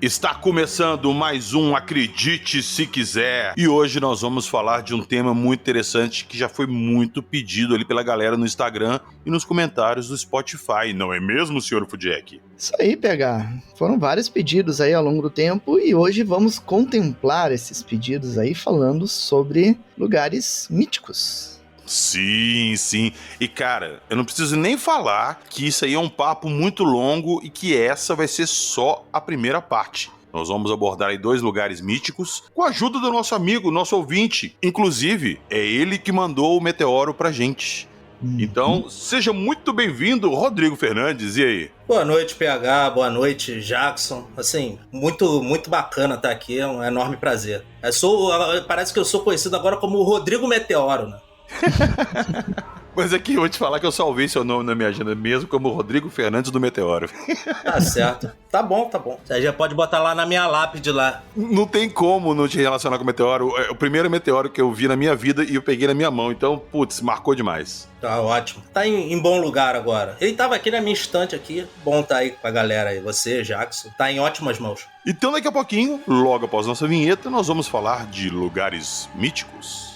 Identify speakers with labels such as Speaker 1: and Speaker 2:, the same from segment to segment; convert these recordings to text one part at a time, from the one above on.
Speaker 1: Está começando mais um Acredite Se Quiser. E hoje nós vamos falar de um tema muito interessante que já foi muito pedido ali pela galera no Instagram e nos comentários do Spotify. Não é mesmo, senhor Fudiek?
Speaker 2: Isso aí, PH. Foram vários pedidos aí ao longo do tempo e hoje vamos contemplar esses pedidos aí falando sobre lugares míticos.
Speaker 1: Sim, sim. E cara, eu não preciso nem falar que isso aí é um papo muito longo e que essa vai ser só a primeira parte. Nós vamos abordar aí 2 lugares míticos com a ajuda do nosso amigo, nosso ouvinte. Inclusive, é ele que mandou o meteoro pra gente. Então, seja muito bem-vindo, Rodrigo Fernandes. E aí?
Speaker 3: Boa noite, PH. Boa noite, Jackson. Assim, muito bacana estar aqui. É um enorme prazer. Parece que eu sou conhecido agora como o Rodrigo Meteoro, né?
Speaker 1: Mas aqui eu vou te falar que eu salvei seu nome na minha agenda mesmo como Rodrigo Fernandes do Meteoro.
Speaker 3: Tá certo. Tá bom. Você já pode botar lá na minha lápide lá.
Speaker 1: Não tem como não te relacionar com o Meteoro. É o primeiro Meteoro que eu vi na minha vida e eu peguei na minha mão. Então, putz, marcou demais.
Speaker 3: Tá ótimo. Tá em bom lugar agora. Ele tava aqui na minha estante aqui. Bom tá aí com a galera aí. Você, Jackson. Tá em ótimas mãos.
Speaker 1: Então daqui a pouquinho, logo após nossa vinheta, nós vamos falar de lugares míticos.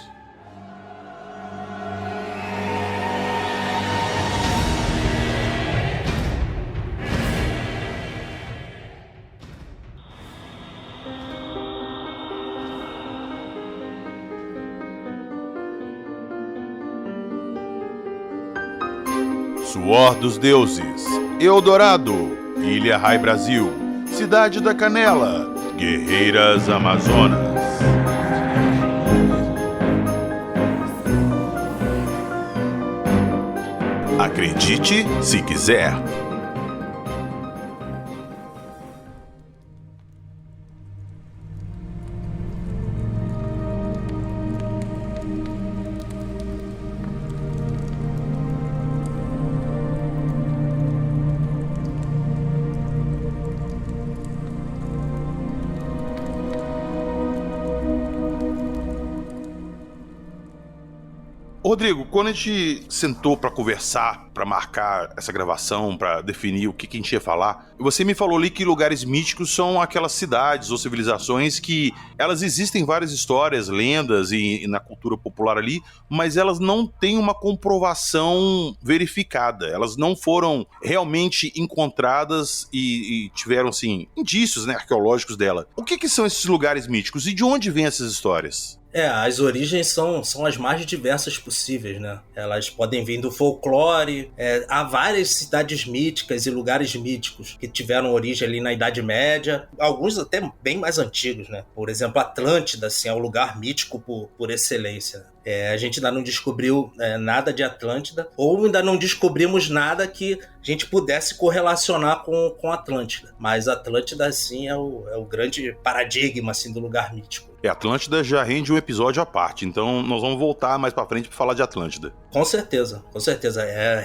Speaker 1: Suor dos Deuses, Eldorado, Ilha Rai Brasil, Cidade da Canela, Guerreiras Amazonas. Acredite se quiser. Rodrigo, quando a gente sentou pra conversar, pra marcar essa gravação, pra definir o que a gente ia falar, você me falou ali que lugares míticos são aquelas cidades ou civilizações que elas existem várias histórias, lendas e na cultura popular ali, mas elas não têm uma comprovação verificada. Elas não foram realmente encontradas e tiveram, assim, indícios, né, arqueológicos dela. O que são esses lugares míticos e de onde vêm essas histórias?
Speaker 3: As origens são as mais diversas possíveis, né? Elas podem vir do folclore, há várias cidades míticas e lugares míticos que tiveram origem ali na Idade Média, alguns até bem mais antigos, né? Por exemplo, Atlântida, assim, é o lugar mítico por excelência. A gente ainda não descobriu nada de Atlântida, ou ainda não descobrimos nada que a gente pudesse correlacionar com Atlântida. Mas Atlântida, assim, é o grande paradigma assim, do lugar mítico.
Speaker 1: Atlântida já rende um episódio à parte, então nós vamos voltar mais pra frente pra falar de Atlântida.
Speaker 3: Com certeza.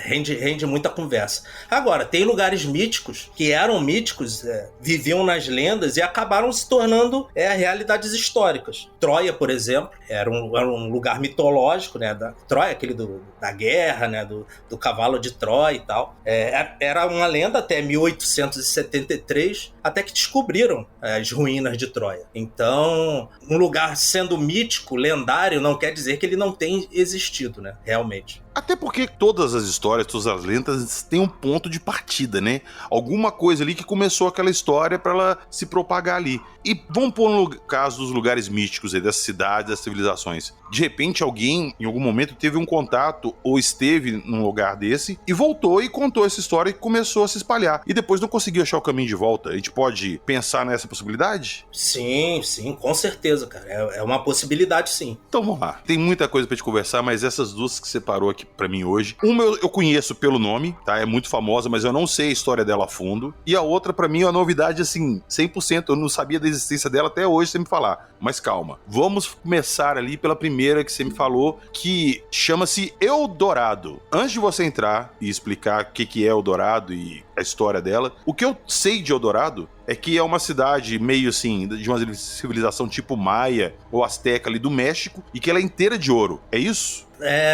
Speaker 3: Rende muita conversa. Agora, tem lugares míticos que eram míticos, viviam nas lendas e acabaram se tornando realidades históricas. Troia, por exemplo, era um lugar mitológico, né? Troia, aquele da guerra, né? Do cavalo de Troia e tal. Era uma lenda até 1873, até que descobriram as ruínas de Troia. Então, um lugar sendo mítico, lendário, não quer dizer que ele não tenha existido, né? Realmente.
Speaker 1: Até porque todas as histórias, todas as lendas têm um ponto de partida, né? Alguma coisa ali que começou aquela história pra ela se propagar ali. E vamos pôr no caso dos lugares místicos aí, dessas cidades, das civilizações. De repente alguém, em algum momento, teve um contato ou esteve num lugar desse e voltou e contou essa história e começou a se espalhar. E depois não conseguiu achar o caminho de volta. A gente pode pensar nessa possibilidade?
Speaker 3: Sim, com certeza, cara. É uma possibilidade, sim.
Speaker 1: Então vamos lá. Tem muita coisa pra gente conversar, mas essas duas que separou aqui pra mim hoje. Uma eu conheço pelo nome, tá? É muito famosa, mas eu não sei a história dela a fundo. E a outra, pra mim, é uma novidade, assim, 100%. Eu não sabia da existência dela até hoje, sem me falar. Mas calma. Vamos começar ali pela primeira que você me falou, que chama-se Eldorado. Antes de você entrar e explicar o que é Eldorado e a história dela, o que eu sei de Eldorado é que é uma cidade meio assim, de uma civilização tipo maia ou asteca ali do México, e que ela é inteira de ouro. É isso?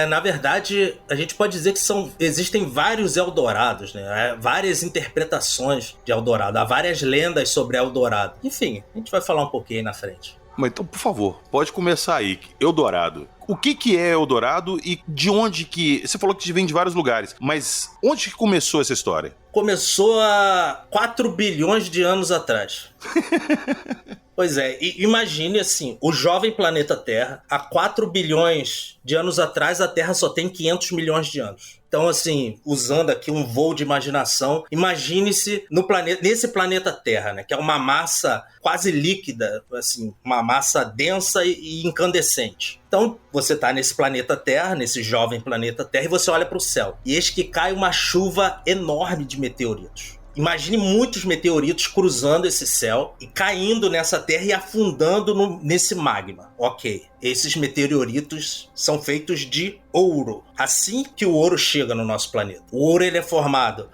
Speaker 3: Na verdade, a gente pode dizer que existem vários Eldorados, né? Várias interpretações de Eldorado, há várias lendas sobre Eldorado. Enfim, a gente vai falar um pouquinho aí na frente.
Speaker 1: Mas então, por favor, pode começar aí. Eldorado. O que é Eldorado e de onde que... Você falou que vem de vários lugares, mas onde que começou essa história?
Speaker 3: Começou há 4 bilhões de anos atrás. Pois é, e imagine assim, o jovem planeta Terra, há 4 bilhões de anos atrás, a Terra só tem 500 milhões de anos. Então, assim, usando aqui um voo de imaginação, imagine-se nesse planeta Terra, né, que é uma massa quase líquida, assim, uma massa densa e incandescente. Então, você está nesse planeta Terra, nesse jovem planeta Terra, e você olha para o céu. E eis que cai uma chuva enorme de meteoritos. Imagine muitos meteoritos cruzando esse céu e caindo nessa Terra e afundando nesse magma. Ok, esses meteoritos são feitos de ouro. Assim que o ouro chega no nosso planeta. O ouro ele é formado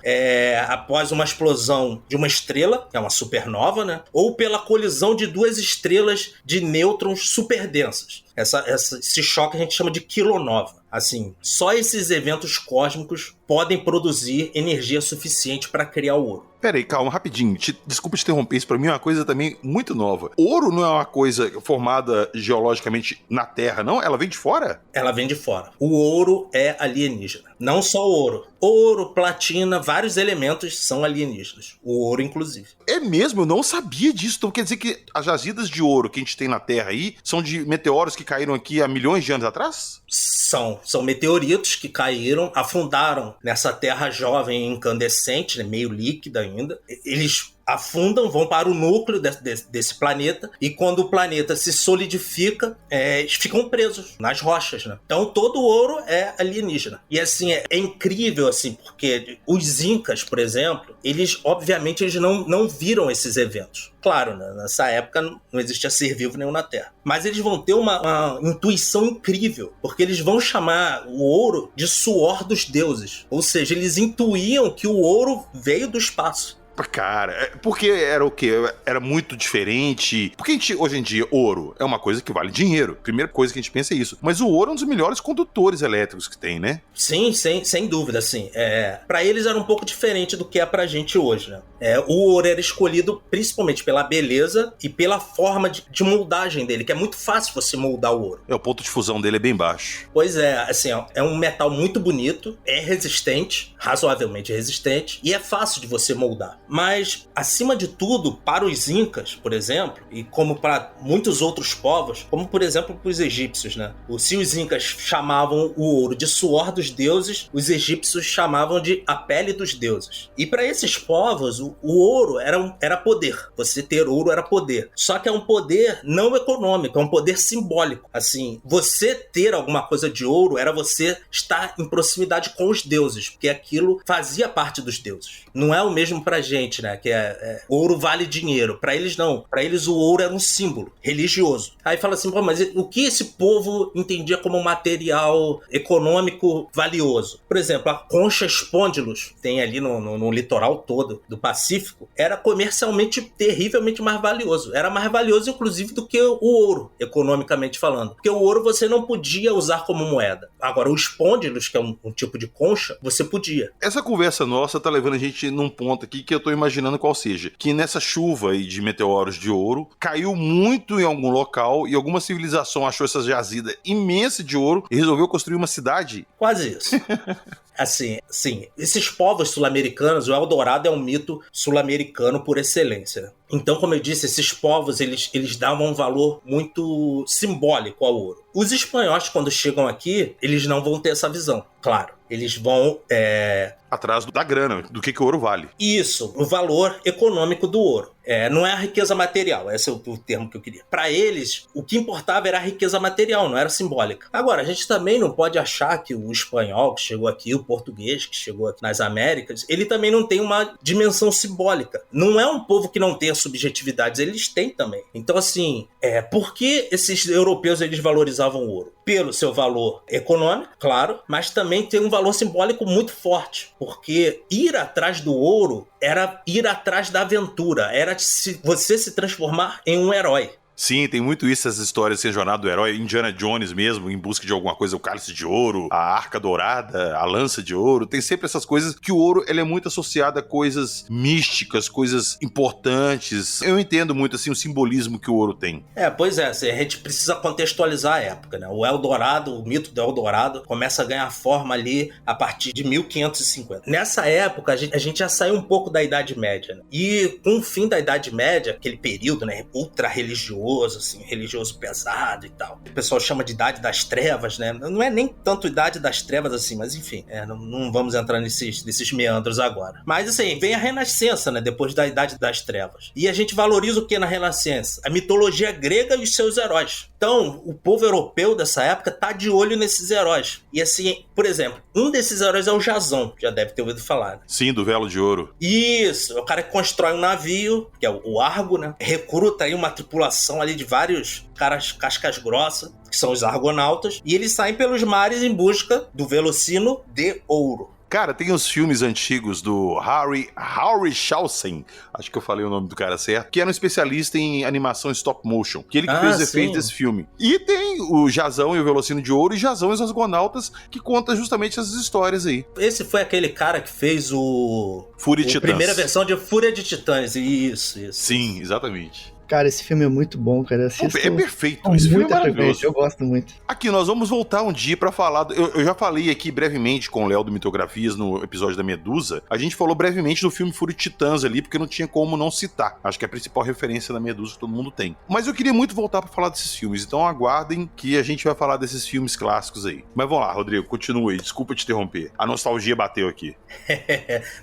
Speaker 3: após uma explosão de uma estrela, que é uma supernova, né? Ou pela colisão de 2 estrelas de nêutrons superdensas. Esse choque a gente chama de quilonova. Assim, só esses eventos cósmicos podem produzir energia suficiente para criar o ouro.
Speaker 1: Peraí, calma, rapidinho. Desculpa te interromper, isso pra mim é uma coisa também muito nova. Ouro não é uma coisa formada geologicamente na Terra, não? Ela vem de fora?
Speaker 3: Ela vem de fora. O ouro é alienígena. Não só o ouro. Ouro, platina, vários elementos são alienígenas. O ouro, inclusive.
Speaker 1: É mesmo? Eu não sabia disso. Então quer dizer que as jazidas de ouro que a gente tem na Terra aí são de meteoros que caíram aqui há milhões de anos atrás?
Speaker 3: São meteoritos que caíram, afundaram nessa Terra jovem incandescente, né, meio líquida ainda. Eles afundam, vão para o núcleo desse planeta, e quando o planeta se solidifica, eles ficam presos nas rochas, né? Então todo o ouro é alienígena. E assim, é incrível, assim, porque os incas, por exemplo, obviamente eles não viram esses eventos. Claro, né, nessa época não existia ser vivo nenhum na Terra. Mas eles vão ter uma intuição incrível, porque eles vão chamar o ouro de suor dos deuses. Ou seja, eles intuíam que o ouro veio do espaço.
Speaker 1: Cara, porque era o quê? Era muito diferente. Porque hoje em dia, ouro é uma coisa que vale dinheiro. Primeira coisa que a gente pensa é isso. Mas o ouro é um dos melhores condutores elétricos que tem, né?
Speaker 3: Sim, sem dúvida, assim. Pra eles era um pouco diferente do que é pra gente hoje, né? O ouro era escolhido principalmente pela beleza e pela forma de moldagem dele, que é muito fácil você moldar o ouro.
Speaker 1: O ponto de fusão dele é bem baixo.
Speaker 3: Pois é, assim, é um metal muito bonito, é resistente, razoavelmente resistente, e é fácil de você moldar. Mas, acima de tudo, para os incas, por exemplo, e como para muitos outros povos, como por exemplo para os egípcios, né? Se os incas chamavam o ouro de suor dos deuses, os egípcios chamavam de a pele dos deuses. E para esses povos, o ouro era poder. Você ter ouro era poder. Só que é um poder não econômico, é um poder simbólico. Assim, você ter alguma coisa de ouro era você estar em proximidade com os deuses, porque aquilo fazia parte dos deuses. Não é o mesmo pra gente, né? Que ouro vale dinheiro. Pra eles não. Pra eles o ouro era um símbolo religioso. Aí fala assim, mas o que esse povo entendia como material econômico valioso? Por exemplo, a concha Spondylus, tem ali no litoral todo do Pacífico, era comercialmente terrivelmente mais valioso. Era mais valioso, inclusive, do que o ouro, economicamente falando. Porque o ouro você não podia usar como moeda. Agora, o Spondylus, que é um tipo de concha, você podia.
Speaker 1: Essa conversa nossa tá levando a gente num ponto aqui que eu tô imaginando qual seja. Que nessa chuva aí de meteoros de ouro, caiu muito em algum local e alguma civilização achou essa jazida imensa de ouro e resolveu construir uma cidade.
Speaker 3: Quase isso. Assim, sim, esses povos sul-americanos, o Eldorado é um mito sul-americano por excelência. Então, como eu disse, esses povos, eles davam um valor muito simbólico ao ouro. Os espanhóis, quando chegam aqui, eles não vão ter essa visão, claro. Eles vão...
Speaker 1: Atrás da grana, do que o ouro vale.
Speaker 3: Isso, o valor econômico do ouro. Não é a riqueza material, esse é o termo que eu queria. Para eles, o que importava era a riqueza material, não era simbólica. Agora, a gente também não pode achar que o espanhol que chegou aqui, o português que chegou aqui nas Américas, ele também não tem uma dimensão simbólica. Não é um povo que não tenha subjetividades, eles têm também. Então, assim, por que esses europeus eles valorizavam o ouro? Pelo seu valor econômico, claro, mas também tem um valor simbólico muito forte, porque ir atrás do ouro era ir atrás da aventura, era você se transformar em um herói.
Speaker 1: Sim, tem muito isso, essas histórias assim, jornada do herói, Indiana Jones mesmo, em busca de alguma coisa, o cálice de ouro, a arca dourada, a lança de ouro, tem sempre essas coisas que o ouro, ele é muito associado a coisas místicas, coisas importantes. Eu entendo muito, assim, o simbolismo que o ouro tem.
Speaker 3: Pois é, a gente precisa contextualizar a época, né? O Eldorado, o mito do Eldorado, começa a ganhar forma ali a partir de 1550. Nessa época, a gente já saiu um pouco da Idade Média, né? E com o fim da Idade Média, aquele período, né, ultra religioso, assim, religioso pesado e tal. O pessoal chama de Idade das Trevas, né? Não é nem tanto Idade das Trevas assim, mas enfim, não vamos entrar nesses meandros agora. Mas assim, vem a Renascença, né, depois da Idade das Trevas. E a gente valoriza o que na Renascença? A mitologia grega e os seus heróis. Então, o povo europeu dessa época tá de olho nesses heróis. E assim, por exemplo, um desses heróis é o Jasão, já deve ter ouvido falar. Né?
Speaker 1: Sim, do Velo de Ouro.
Speaker 3: Isso, é o cara que constrói um navio, que é o Argo, né? Recruta aí uma tripulação ali de vários caras cascas grossas, que são os argonautas, e eles saem pelos mares em busca do Velocino de Ouro.
Speaker 1: Cara, tem os filmes antigos do Harryhausen, acho que eu falei o nome do cara certo, que era um especialista em animação stop motion, que ele que fez os efeitos desse filme. E tem o Jasão e o Velocino de Ouro, e Jasão e os Argonautas, que conta justamente essas histórias aí.
Speaker 3: Esse foi aquele cara que fez
Speaker 1: Fúria de Titãs.
Speaker 3: Primeira versão de Fúria de Titãs, isso.
Speaker 1: Sim, exatamente.
Speaker 2: Cara, esse filme é muito bom, cara. Assisto
Speaker 1: é perfeito, esse filme é maravilhoso.
Speaker 2: Eu gosto muito.
Speaker 1: Aqui, nós vamos voltar um dia pra falar... Eu já falei aqui brevemente com o Léo do Mitografias no episódio da Medusa. A gente falou brevemente do filme Fúria de Titãs ali, porque não tinha como não citar. Acho que é a principal referência da Medusa que todo mundo tem. Mas eu queria muito voltar pra falar desses filmes, então aguardem que a gente vai falar desses filmes clássicos aí. Mas vamos lá, Rodrigo, continue aí. Desculpa te interromper. A nostalgia bateu aqui.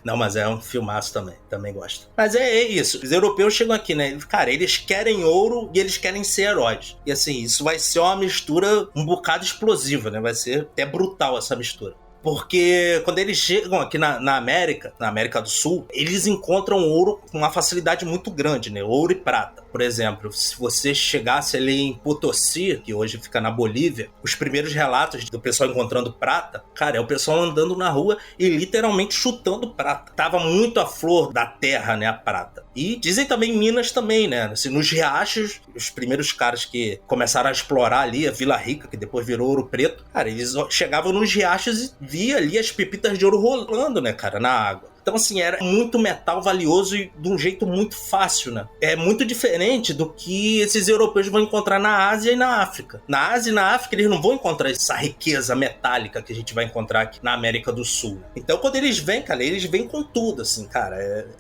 Speaker 3: Não, mas é um filmaço também gosto. Mas é isso, os europeus chegam aqui, né? Cara, eles querem ouro e eles querem ser heróis. E assim, isso vai ser uma mistura um bocado explosiva, né? Vai ser até brutal essa mistura. Porque quando eles chegam aqui na América do Sul, eles encontram ouro com uma facilidade muito grande, né? Ouro e prata. Por exemplo, se você chegasse ali em Potosí, que hoje fica na Bolívia, os primeiros relatos do pessoal encontrando prata, cara, é o pessoal andando na rua e literalmente chutando prata. Tava muito à flor da terra, né, a prata. E dizem também em Minas também, né? Assim, nos riachos, os primeiros caras que começaram a explorar ali a Vila Rica, que depois virou Ouro Preto, cara, eles chegavam nos riachos e via ali as pepitas de ouro rolando, né, cara, na água. Então, assim, era muito metal valioso e de um jeito muito fácil, né? É muito diferente do que esses europeus vão encontrar na Ásia e na África. Na Ásia e na África, eles não vão encontrar essa riqueza metálica que a gente vai encontrar aqui na América do Sul. Então, quando eles vêm, cara, eles vêm com tudo, assim, cara.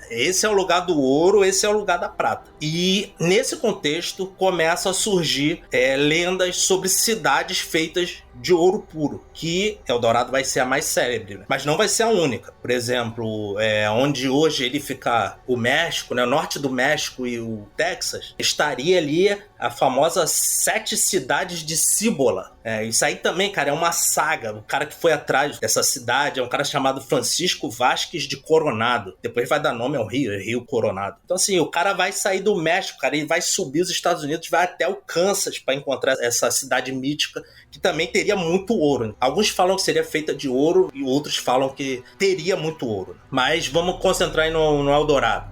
Speaker 3: Esse é o lugar do ouro, esse é o lugar da prata. E, nesse contexto, começam a surgir lendas sobre cidades feitas de ouro puro, que Eldorado vai ser a mais célebre, né? Mas não vai ser a única. Por exemplo, onde hoje ele fica o México, né? O norte do México e o Texas, estaria ali a famosa 7 cidades de Cibola. Isso aí também, cara, é uma saga. O cara que foi atrás dessa cidade é um cara chamado Francisco Vasquez de Coronado. Depois vai dar nome ao Rio Coronado. Então, assim, o cara vai sair do México, cara, e vai subir os Estados Unidos, vai até o Kansas para encontrar essa cidade mítica que também teria muito ouro. Alguns falam que seria feita de ouro e outros falam que teria muito ouro. Mas vamos concentrar aí no Eldorado.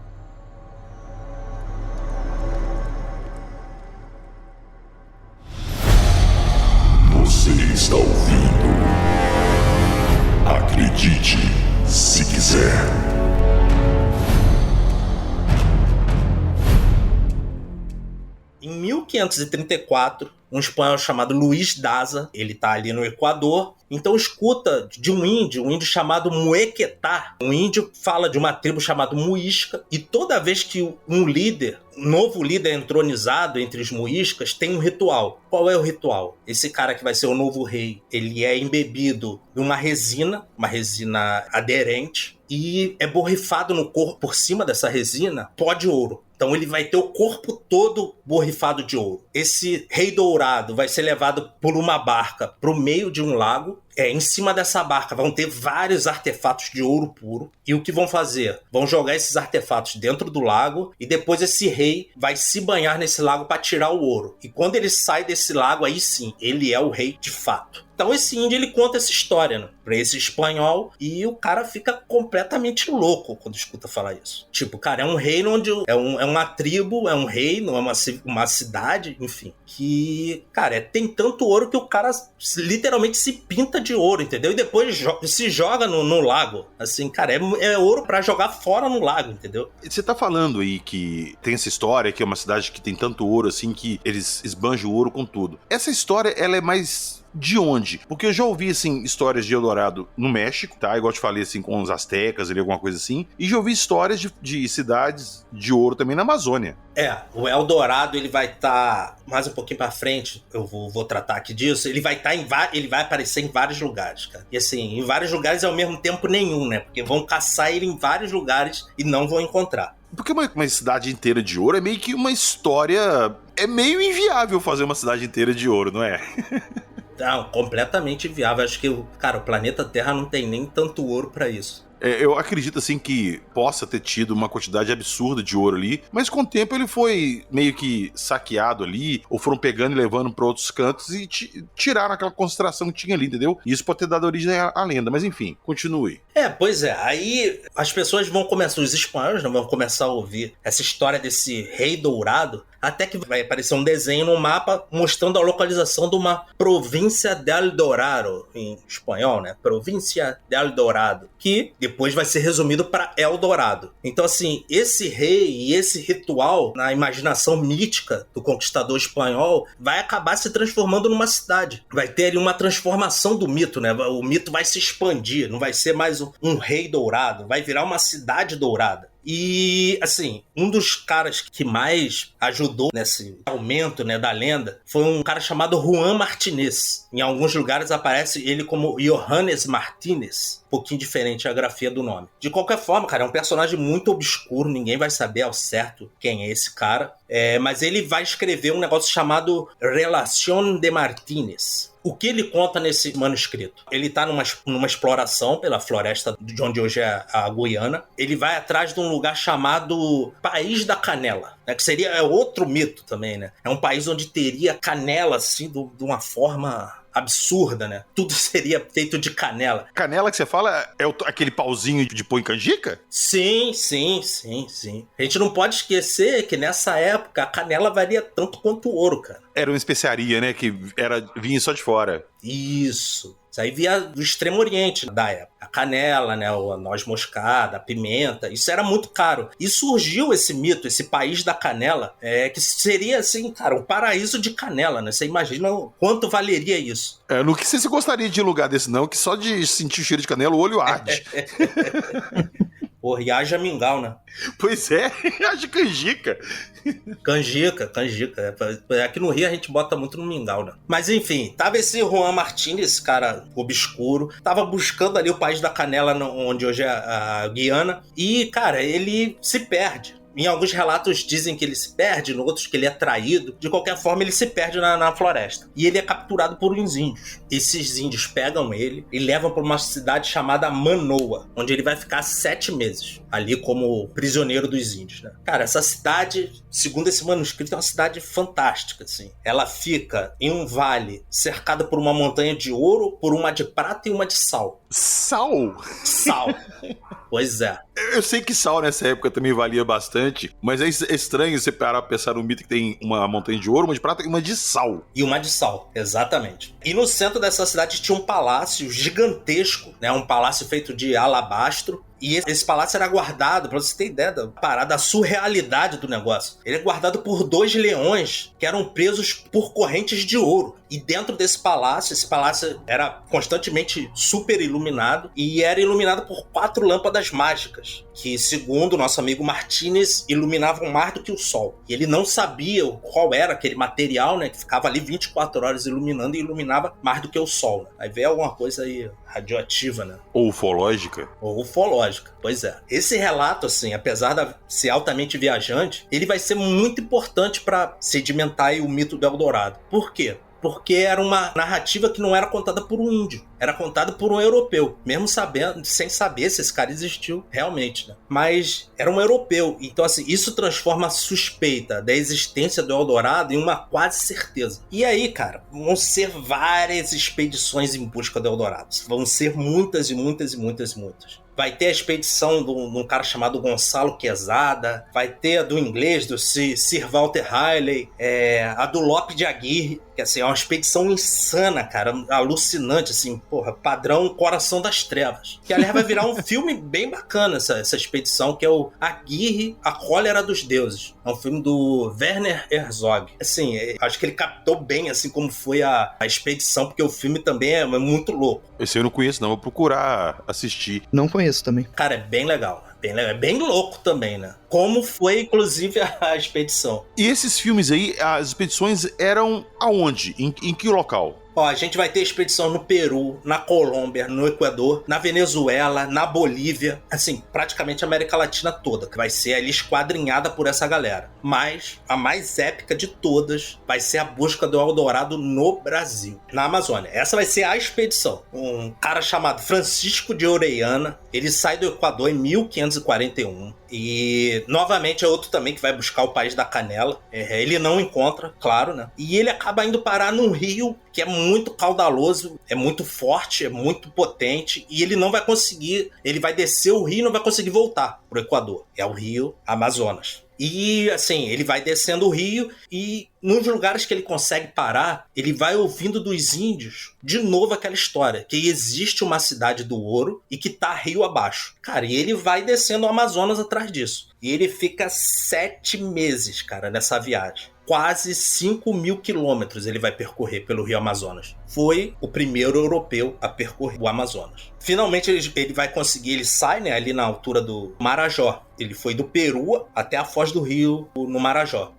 Speaker 4: Você está ouvindo? Acredite, se quiser.
Speaker 3: Em 1534, um espanhol chamado Luís Daza, ele tá ali no Equador, então escuta de um índio chamado Muequetá. Um índio fala de uma tribo chamada Muisca, e toda vez que um novo líder entronizado entre os Muiscas, tem um ritual. Qual é o ritual? Esse cara que vai ser o novo rei, ele é embebido em uma resina aderente, e é borrifado no corpo, por cima dessa resina, pó de ouro. Então ele vai ter o corpo todo borrifado de ouro. Esse rei dourado vai ser levado por uma barca para o meio de um lago. em cima dessa barca vão ter vários artefatos de ouro puro. E o que vão fazer? Vão jogar esses artefatos dentro do lago e depois esse rei vai se banhar nesse lago para tirar o ouro. E quando ele sai desse lago, aí sim, ele é o rei de fato. Então esse índio, ele conta essa história, né, pra esse espanhol, e o cara fica completamente louco quando escuta falar isso. Tipo, cara, é um reino onde é uma tribo, é um reino, é uma cidade, enfim, que, cara, tem tanto ouro que o cara literalmente se pinta de ouro, entendeu? E depois se joga no lago. Assim, cara, é ouro pra jogar fora no lago, entendeu?
Speaker 1: Você tá falando aí que tem essa história, que é uma cidade que tem tanto ouro, assim, que eles esbanjam o ouro com tudo. Essa história, ela é mais... de onde? Porque eu já ouvi, assim, histórias de Eldorado no México, tá? Igual eu te falei, assim, com os astecas ali, alguma coisa assim. E já ouvi histórias de cidades de ouro também na Amazônia.
Speaker 3: O Eldorado, ele vai estar mais um pouquinho pra frente, eu vou tratar aqui disso, ele vai aparecer em vários lugares, cara. E assim, em vários lugares ao mesmo tempo nenhum, né? Porque vão caçar ele em vários lugares e não vão encontrar.
Speaker 1: Porque uma cidade inteira de ouro é meio que uma história... É meio inviável fazer uma cidade inteira de ouro, não é?
Speaker 3: Não, completamente viável. Acho que, cara, o planeta Terra não tem nem tanto ouro pra isso.
Speaker 1: Eu acredito, assim, que possa ter tido uma quantidade absurda de ouro ali, mas com o tempo ele foi meio que saqueado ali, ou foram pegando e levando para outros cantos e tiraram aquela concentração que tinha ali, entendeu? E isso pode ter dado origem à lenda, mas enfim, continue.
Speaker 3: Pois é, aí as pessoas vão começar, os espanhóis vão começar a ouvir essa história desse rei dourado, até que vai aparecer um desenho no mapa mostrando a localização de uma província de El Dorado, em espanhol, né? Província de El Dorado, que depois vai ser resumido para Eldorado. Então, assim, esse rei e esse ritual, na imaginação mítica do conquistador espanhol, vai acabar se transformando numa cidade. Vai ter ali uma transformação do mito, né? O mito vai se expandir, não vai ser mais um rei dourado, vai virar uma cidade dourada. E, assim, um dos caras que mais ajudou nesse aumento, né, da lenda foi um cara chamado Juan Martínez. Em alguns lugares aparece ele como Johannes Martínez. Um pouquinho diferente a grafia do nome. De qualquer forma, cara, é um personagem muito obscuro, ninguém vai saber ao certo quem é esse cara. Mas ele vai escrever um negócio chamado Relación de Martínez. O que ele conta nesse manuscrito? Ele está numa exploração pela floresta de onde hoje é a Guiana. Ele vai atrás de um lugar chamado País da Canela, né? Que seria outro mito também, né? É um país onde teria canela, assim, de uma forma absurda, né? Tudo seria feito de canela.
Speaker 1: Canela que você fala é aquele pauzinho de pôr em canjica?
Speaker 3: Sim. A gente não pode esquecer que nessa época a canela valia tanto quanto o ouro, cara.
Speaker 1: Era uma especiaria, né? Que vinha só de fora.
Speaker 3: Isso aí via do Extremo Oriente da época. A canela, né, a noz moscada, a pimenta, isso era muito caro. E surgiu esse mito, esse país da canela, que seria, assim, cara, um paraíso de canela, né? Você imagina quanto valeria isso.
Speaker 1: Não que você gostaria de ir em lugar desse, não, que só de sentir o cheiro de canela o olho arde.
Speaker 3: Porra, e haja mingau, né?
Speaker 1: Pois é, haja canjica.
Speaker 3: Canjica. Aqui no Rio a gente bota muito no mingau, né? Mas enfim, tava esse Juan Martínez, esse cara obscuro, tava buscando ali o país da canela, onde hoje é a Guiana, e, cara, ele se perde. Em alguns relatos dizem que ele se perde, em outros que ele é traído. De qualquer forma, ele se perde na floresta. E ele é capturado por uns índios. Esses índios pegam ele e levam para uma cidade chamada Manoa, onde ele vai ficar 7 meses, ali como prisioneiro dos índios, né? Cara, essa cidade, segundo esse manuscrito, é uma cidade fantástica, assim. Ela fica em um vale cercada por uma montanha de ouro, por uma de prata e uma de sal.
Speaker 1: Sal?
Speaker 3: Sal. Pois é.
Speaker 1: Eu sei que sal nessa época também valia bastante, mas é estranho você parar pra pensar num mito que tem uma montanha de ouro, uma de prata e uma de sal.
Speaker 3: E uma de sal, exatamente. E no centro dessa cidade tinha um palácio gigantesco, né? Um palácio feito de alabastro. E esse palácio era guardado, pra você ter ideia da parada, da surrealidade do negócio. Ele é guardado por 2 leões que eram presos por correntes de ouro. E dentro desse palácio, esse palácio era constantemente super iluminado e era iluminado por 4 lâmpadas mágicas, que, segundo o nosso amigo Martínez, iluminavam mais do que o sol. E ele não sabia qual era aquele material, né, que ficava ali 24 horas iluminando e iluminava mais do que o sol, né? Aí veio alguma coisa aí radioativa, né?
Speaker 1: Ou ufológica.
Speaker 3: Ou ufológica, pois é. Esse relato, assim, apesar de ser altamente viajante, ele vai ser muito importante para sedimentar aí o mito do Eldorado. Por quê? porque era uma narrativa que não era contada por um índio, era contada por um europeu, mesmo sabendo, sem saber se esse cara existiu realmente, né? Mas era um europeu, então assim, isso transforma a suspeita da existência do Eldorado em uma quase certeza. E aí, cara, vão ser várias expedições em busca do Eldorado, vão ser muitas e muitas e muitas e muitas. Vai ter a expedição de um cara chamado Gonçalo Quezada, vai ter a do inglês, do Sir Walter Raleigh, a do Lope de Aguirre, que assim, é uma expedição insana, cara, alucinante, assim, porra, padrão Coração das Trevas. Que, aliás, vai virar um filme bem bacana, essa expedição, que é o Aguirre, A Cólera dos Deuses. É um filme do Werner Herzog. Assim, acho que ele captou bem, assim, como foi a expedição, porque o filme também é muito louco.
Speaker 1: Esse eu não conheço, não. Vou procurar assistir.
Speaker 2: Não conheço também.
Speaker 3: Cara, é bem legal. É bem louco também, né? Como foi, inclusive, a expedição.
Speaker 1: E esses filmes aí, as expedições eram aonde? Em que local?
Speaker 3: Ó, a gente vai ter expedição no Peru, na Colômbia, no Equador, na Venezuela, na Bolívia, assim, praticamente a América Latina toda, que vai ser ali esquadrinhada por essa galera. Mas a mais épica de todas vai ser a busca do Eldorado no Brasil, na Amazônia. Essa vai ser a expedição. Um cara chamado Francisco de Orellana, ele sai do Equador em 1541 e, novamente, é outro também que vai buscar o País da Canela. Ele não encontra, claro, né? E ele acaba indo parar num rio que é muito caudaloso, é muito forte, é muito potente, e ele não vai conseguir, ele vai descer o rio e não vai conseguir voltar pro Equador. É o rio Amazonas. E, assim, ele vai descendo o rio e nos lugares que ele consegue parar, ele vai ouvindo dos índios de novo aquela história, que existe uma cidade do ouro e que tá rio abaixo. Cara, e ele vai descendo o Amazonas atrás disso. E ele fica 7 meses, cara, nessa viagem. Quase 5.000 quilômetros ele vai percorrer pelo rio Amazonas. Foi o primeiro europeu a percorrer o Amazonas. Finalmente ele vai conseguir, ele sai, né, ali na altura do Marajó. Ele foi do Peru até a Foz do Rio, no Marajó.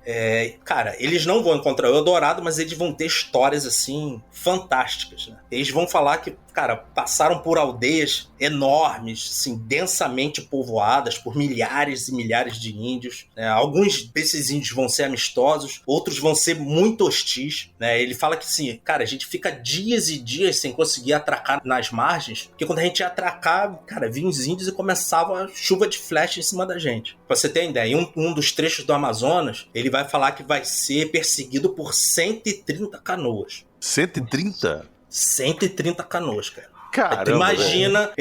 Speaker 3: Cara, eles não vão encontrar o Eldorado, mas eles vão ter histórias, assim, fantásticas, né? Eles vão falar que, cara, passaram por aldeias enormes, assim, densamente povoadas por milhares e milhares de índios, né? Alguns desses índios vão ser amistosos, outros vão ser muito hostis, né? Ele fala que, assim, cara, a gente fica dias e dias sem conseguir atracar nas margens, porque quando a gente ia atracar, cara, vinham os índios e começava a chuva de flecha em cima da gente. Pra você ter uma ideia, um dos trechos do Amazonas, ele vai falar que vai ser perseguido por 130 canoas.
Speaker 1: 130? 130
Speaker 3: canoas, cara.
Speaker 1: Caramba,
Speaker 3: tu imagina,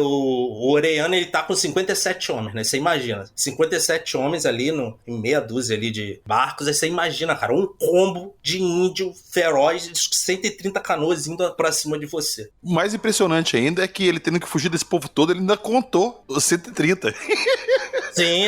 Speaker 3: o Orellana, ele tá com 57 homens, né? Você imagina, 57 homens ali em meia dúzia ali de barcos, aí você imagina, cara, um combo de índio feroz, 130 canoas indo pra cima de você.
Speaker 1: O mais impressionante ainda é que ele tendo que fugir desse povo todo, ele ainda contou os 130.
Speaker 3: Sim,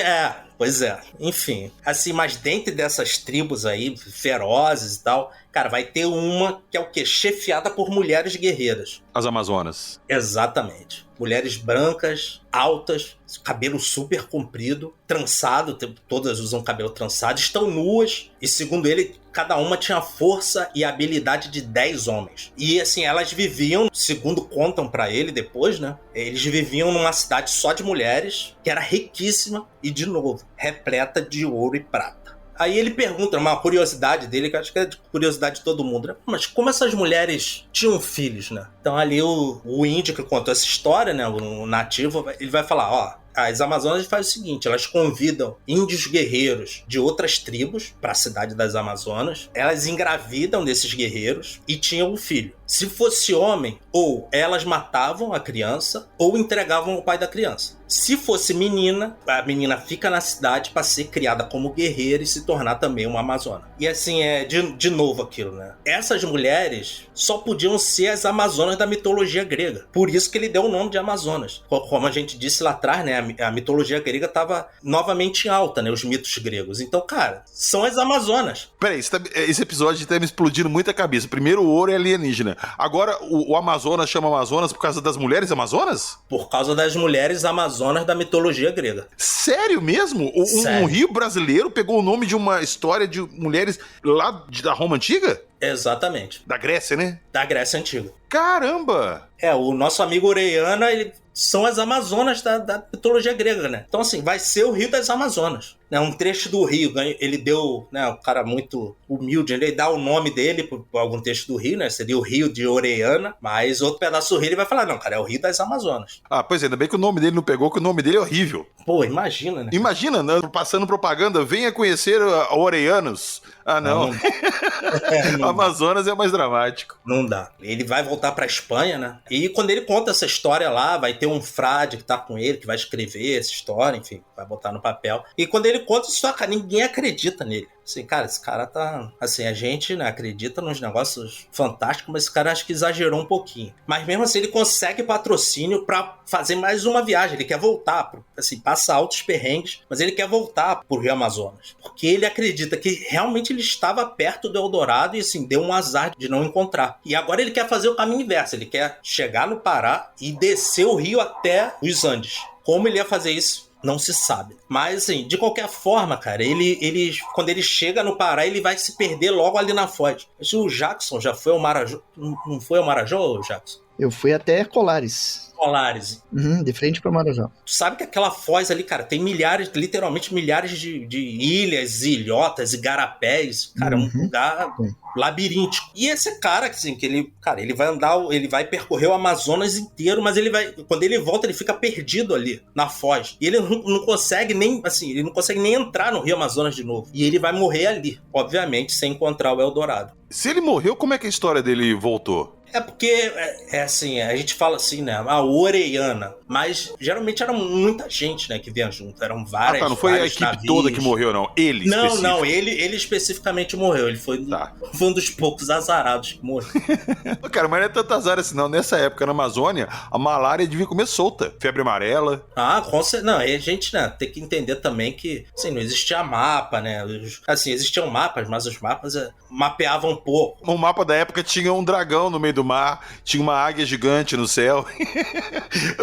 Speaker 3: pois é. Enfim, assim, mas dentro dessas tribos aí, ferozes e tal, cara, vai ter uma que é o quê? Chefiada por mulheres guerreiras.
Speaker 1: As Amazonas.
Speaker 3: Exatamente. Mulheres brancas, altas, cabelo super comprido, trançado, todas usam cabelo trançado, estão nuas, e segundo ele, cada uma tinha força e habilidade de 10 homens. E assim, elas viviam, segundo contam pra ele depois, né? Eles viviam numa cidade só de mulheres, que era riquíssima e, de novo, repleta de ouro e prata. Aí ele pergunta, uma curiosidade dele, que eu acho que é de curiosidade de todo mundo, né? Mas como essas mulheres tinham filhos, né? Então ali o índio que contou essa história, né? O nativo, ele vai falar, ó, as Amazonas fazem o seguinte, elas convidam índios guerreiros de outras tribos para a cidade das Amazonas, elas engravidam desses guerreiros e tinham um filho. Se fosse homem, ou elas matavam a criança ou entregavam ao pai da criança. Se fosse menina, a menina fica na cidade para ser criada como guerreira e se tornar também uma amazona. E assim, de novo aquilo, né? Essas mulheres só podiam ser as Amazonas da mitologia grega. Por isso que ele deu o nome de Amazonas. Como a gente disse lá atrás, né? A mitologia grega estava novamente em alta, né? Os mitos gregos. Então, cara, são as Amazonas.
Speaker 1: Peraí, esse episódio tá me explodindo muito a cabeça. Primeiro, o ouro é alienígena. Agora, o Amazonas chama Amazonas por causa das mulheres Amazonas?
Speaker 3: Por causa das mulheres Amazonas da mitologia grega.
Speaker 1: Sério mesmo?
Speaker 3: Sério.
Speaker 1: Um rio brasileiro pegou o nome de uma história de mulheres lá da Roma Antiga?
Speaker 3: Exatamente.
Speaker 1: Da Grécia, né?
Speaker 3: Da Grécia Antiga.
Speaker 1: Caramba!
Speaker 3: O nosso amigo Orellana, são as Amazonas da mitologia grega, né? Então, assim, vai ser o Rio das Amazonas. Né? Um trecho do rio, ele deu, né, um cara muito humilde, ele dá o nome dele por algum trecho do rio, né? Seria o Rio de Orellana, mas outro pedaço do rio ele vai falar, não, cara, é o Rio das Amazonas.
Speaker 1: Ah, pois é, ainda bem que o nome dele não pegou, que o nome dele é horrível.
Speaker 3: Pô, imagina, né?
Speaker 1: Imagina, né, passando propaganda, venha conhecer Oreanos. Ah, não.
Speaker 3: Não
Speaker 1: Amazonas é mais dramático.
Speaker 3: Não dá. Ele vai voltar pra Espanha, né? E quando ele conta essa história lá, vai ter um frade que tá com ele, que vai escrever essa história, enfim, vai botar no papel. E quando ele conta isso, cara, ninguém acredita nele. Assim, cara, esse cara tá... Assim, a gente, né, acredita nos negócios fantásticos, mas esse cara acho que exagerou um pouquinho. Mas mesmo assim, ele consegue patrocínio pra fazer mais uma viagem. Ele quer voltar, assim, passa altos perrengues, mas ele quer voltar pro Rio Amazonas. Porque ele acredita que realmente ele estava perto do Eldorado e, assim, deu um azar de não encontrar. E agora ele quer fazer o caminho inverso. Ele quer chegar no Pará e descer o rio até os Andes. Como ele ia fazer isso? Não se sabe. Mas, assim, de qualquer forma, cara, ele quando ele chega no Pará, ele vai se perder logo ali na foz. O Jackson já foi ao Marajó. Não foi ao Marajó, Jackson?
Speaker 2: Eu fui até Colares.
Speaker 3: Colares.
Speaker 2: De frente para Marajó.
Speaker 3: Tu sabe que aquela foz ali, cara, tem milhares, literalmente milhares de ilhas, ilhotas, igarapés. Cara, é um lugar labiríntico. E esse cara, assim, que ele vai andar, ele vai percorrer o Amazonas inteiro, mas quando ele volta, ele fica perdido ali, na foz. E ele não consegue nem, assim, ele não consegue nem entrar no Rio Amazonas de novo. E ele vai morrer ali, obviamente, sem encontrar o Eldorado.
Speaker 1: Se ele morreu, como é que a história dele voltou?
Speaker 3: É porque, assim, a gente fala assim, né, a Orellana, mas geralmente era muita gente, né, que vinha junto, eram várias,
Speaker 1: não foi a equipe
Speaker 3: navios.
Speaker 1: toda que morreu, não, ele específico.
Speaker 3: Não, ele especificamente morreu, ele foi um dos poucos azarados que morreu.
Speaker 1: Cara, mas não é tanto azar assim, não, nessa época na Amazônia, a malária devia comer solta, febre amarela.
Speaker 3: Não, aí a gente, né, tem que entender também que, assim, não existia mapa, né, assim, existiam mapas, mas os mapas mapeavam um pouco.
Speaker 1: O mapa da época tinha um dragão no meio do mar, tinha uma águia gigante no céu.